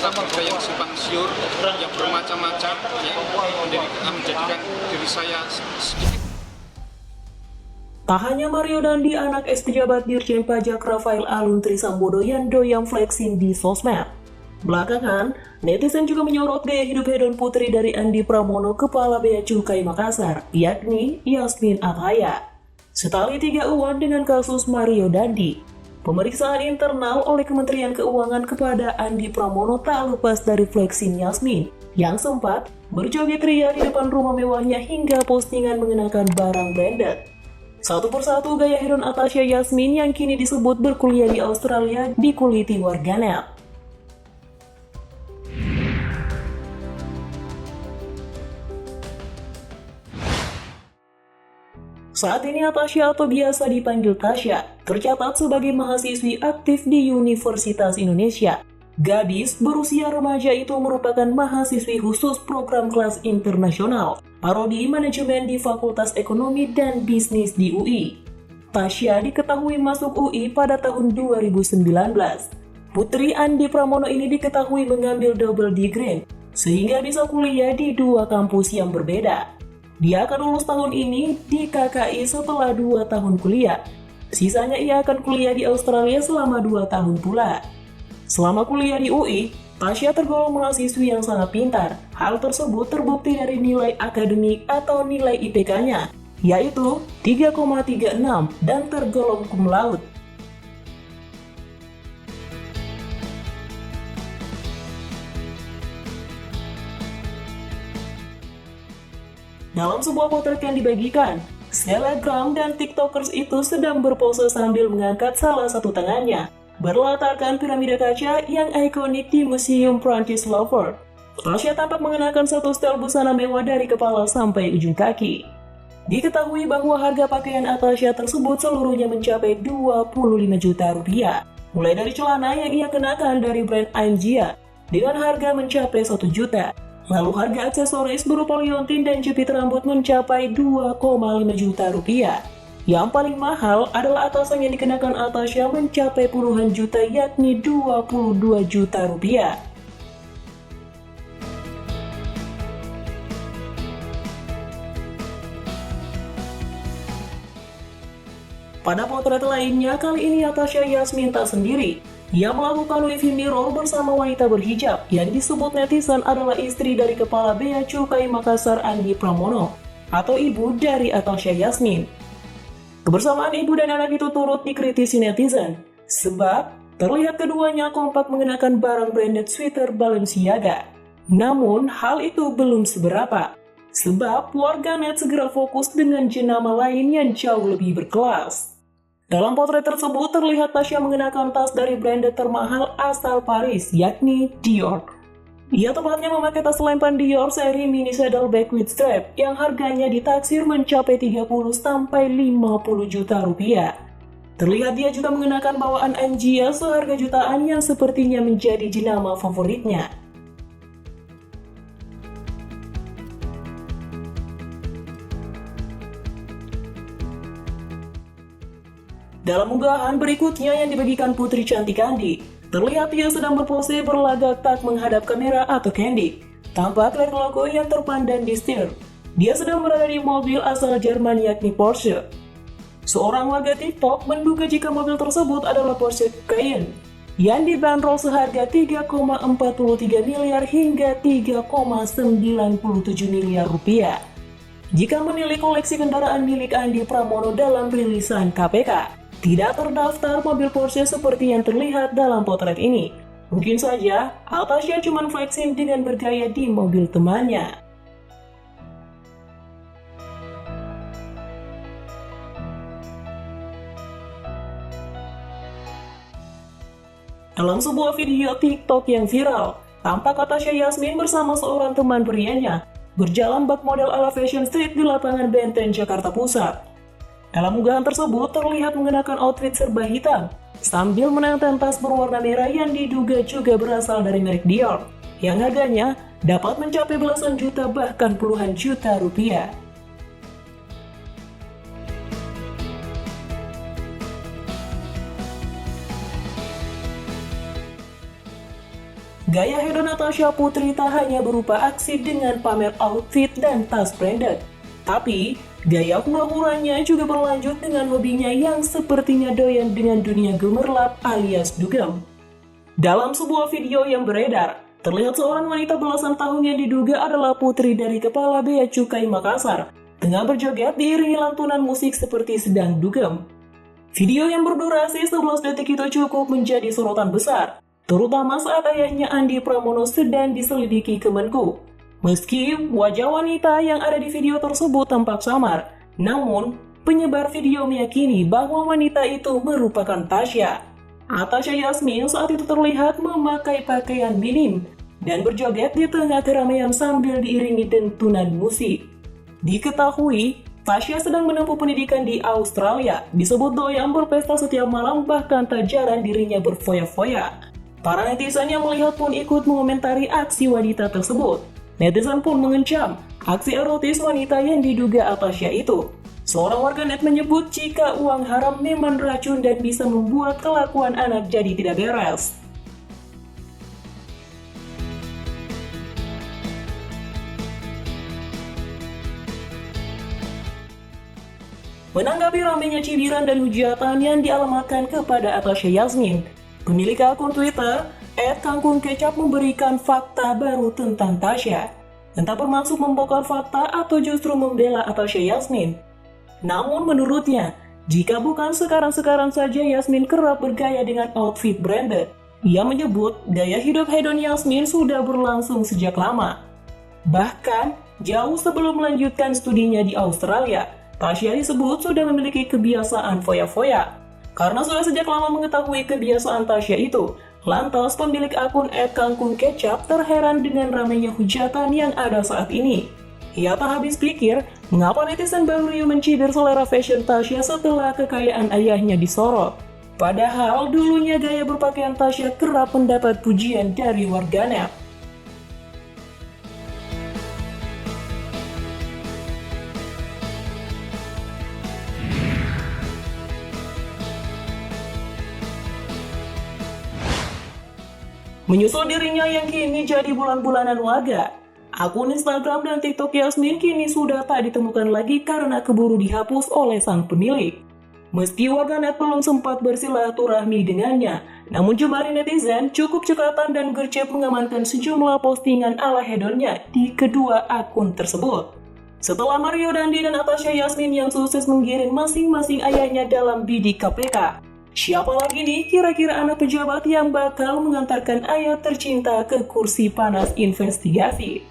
tapi juga yang simpang siur, yang bermacam-macam, yang menjadikan diri saya sedikit. Tak hanya Mario Dandi, anak ex pejabat Dirjen Pajak Rafael Alun Trisambodo yang doyan flexing di sosmed. Belakangan, netizen juga menyorot gaya hidup hedon putri dari Andi Pramono, Kepala Bea Cukai Makassar, yakni Yasmin Athaya. Setali 3 uang dengan kasus Mario Dandi. Pemeriksaan internal oleh Kementerian Keuangan kepada Andi Pramono tak lepas dari flexing Yasmin, yang sempat berjoget ria di depan rumah mewahnya hingga postingan mengenakan barang branded. Satu persatu gaya hedon Athaya Yasmin yang kini disebut berkuliah di Australia dikuliti warganet. Saat ini Athaya atau biasa dipanggil Tasya tercatat sebagai mahasiswi aktif di Universitas Indonesia. Gadis berusia remaja itu merupakan mahasiswi khusus program kelas internasional Prodi Manajemen di Fakultas Ekonomi dan Bisnis di UI. Tasya diketahui masuk UI pada tahun 2019. Putri Andi Pramono ini diketahui mengambil double degree, sehingga bisa kuliah di 2 kampus yang berbeda. Dia akan lulus tahun ini di KKI setelah 2 tahun kuliah. Sisanya ia akan kuliah di Australia selama 2 tahun pula. Selama kuliah di UI, Tasya tergolong mahasiswi yang sangat pintar. Hal tersebut terbukti dari nilai akademik atau nilai IPK-nya, yaitu 3,36 dan tergolong cum laude. Dalam sebuah potret yang dibagikan, selebgram dan tiktokers itu sedang berpose sambil mengangkat salah satu tangannya, berlatarkan piramida kaca yang ikonik di Museum Prancis Louvre. Tasya tampak mengenakan satu setel busana mewah dari kepala sampai ujung kaki. Diketahui bahwa harga pakaian Tasya tersebut seluruhnya mencapai 25 juta rupiah, mulai dari celana yang ia kenakan dari brand Angia dengan harga mencapai 1 juta. Lalu harga aksesoris berupa liontin dan jepit rambut mencapai 2,5 juta rupiah. Yang paling mahal adalah atasan yang dikenakan Tasya mencapai puluhan juta, yakni 22 juta rupiah. Pada potret lainnya, kali ini Tasya Yasmin tak sendiri. Ia melakukan live mirror bersama wanita berhijab yang disebut netizen adalah istri dari Kepala Bea Cukai Makassar Andi Pramono atau ibu dari Tasya Yasmin. Kebersamaan ibu dan anak itu turut dikritisi netizen, sebab terlihat keduanya kompak mengenakan barang branded sweater Balenciaga. Namun, hal itu belum seberapa, sebab warganet segera fokus dengan jenama lain yang jauh lebih berkelas. Dalam potret tersebut terlihat Tasya mengenakan tas dari branded termahal asal Paris, yakni Dior. Ia tepatnya memakai tas lempan Dior seri mini saddle bag with strap yang harganya ditaksir mencapai 30 sampai 50 juta rupiah. Terlihat dia juga mengenakan bawaan Angia seharga jutaan yang sepertinya menjadi jenama favoritnya. Dalam unggahan berikutnya yang dibagikan Putri Cantik Andi, terlihat dia sedang berpose berlagak tak menghadap kamera atau candid. Tampak dari logo yang terpandang di setir. Dia sedang berada di mobil asal Jerman yakni Porsche. Seorang warga TikTok menduga jika mobil tersebut adalah Porsche Cayenne yang dibanderol seharga 3,43 miliar hingga 3,97 miliar rupiah. Jika menilik koleksi kendaraan milik Andi Pramono dalam rilisan KPK, tidak terdaftar mobil Porsche seperti yang terlihat dalam potret ini. Mungkin saja Tasya cuma flexing dengan bergaya di mobil temannya. Dalam sebuah video TikTok yang viral, tampak Tasya Yasmin bersama seorang teman prianya berjalan bak model ala Fashion Street di lapangan Benteng, Jakarta Pusat. Dalam unggahan tersebut terlihat mengenakan outfit serba hitam, sambil menenteng tas berwarna merah yang diduga juga berasal dari merek Dior, yang harganya dapat mencapai belasan juta bahkan puluhan juta rupiah. Gaya hedon Natasha Putri tak hanya berupa aksi dengan pamer outfit dan tas branded, tapi gaya hura-huranya juga berlanjut dengan hobinya yang sepertinya doyan dengan dunia gemerlap alias dugem. Dalam sebuah video yang beredar, terlihat seorang wanita belasan tahun yang diduga adalah putri dari Kepala Bea Cukai Makassar tengah berjoget diiringi lantunan musik seperti sedang dugem. Video yang berdurasi 11 detik itu cukup menjadi sorotan besar, terutama saat ayahnya Andi Pramono sedang diselidiki Kemenku. Meski wajah wanita yang ada di video tersebut tampak samar, namun penyebar video meyakini bahwa wanita itu merupakan Tasya. Tasya Yasmin saat itu terlihat memakai pakaian minim dan berjoget di tengah keramaian sambil diiringi dentuman musik. Diketahui, Tasya sedang menempuh pendidikan di Australia, disebut doyan berpesta setiap malam bahkan tak jarang dirinya berfoya-foya. Para netizen yang melihat pun ikut mengomentari aksi wanita tersebut. Netizen pun mengecam aksi erotis wanita yang diduga Tasya itu. Seorang warganet menyebut jika uang haram memang racun dan bisa membuat kelakuan anak jadi tidak beres. Menanggapi ramainya cibiran dan hujatan yang dialamatkan kepada Tasya Yasmin, pemilik akun Twitter @kangkungkecap memberikan fakta baru tentang Tasya. Entah bermaksud membongkar fakta atau justru membela Tasya Yasmin. Namun menurutnya, jika bukan sekarang-sekarang saja Yasmin kerap bergaya dengan outfit branded, ia menyebut gaya hidup hedon Yasmin sudah berlangsung sejak lama. Bahkan, jauh sebelum melanjutkan studinya di Australia, Tasya disebut sudah memiliki kebiasaan foya-foya. Karena sudah sejak lama mengetahui kebiasaan Tasya itu, lantas pemilik akun @kangkungkecap terheran dengan ramainya hujatan yang ada saat ini. Ia tak habis pikir, mengapa netizen baru mencibir selera fashion Tasya setelah kekayaan ayahnya disorot. Padahal dulunya gaya berpakaian Tasya kerap mendapat pujian dari warganet. Menyusul dirinya yang kini jadi bulan-bulanan warga, akun Instagram dan TikTok Yasmin kini sudah tak ditemukan lagi karena keburu dihapus oleh sang pemilik. Meski warganet belum sempat bersilaturahmi dengannya, namun jemari netizen cukup cekatan dan gercep mengamankan sejumlah postingan ala hedonnya di kedua akun tersebut. Setelah Mario Dandi dan Tasya Yasmin yang sukses menggiring masing-masing ayahnya dalam bidik KPK, siapa lagi nih kira-kira anak pejabat yang bakal mengantarkan ayah tercinta ke kursi panas investigasi?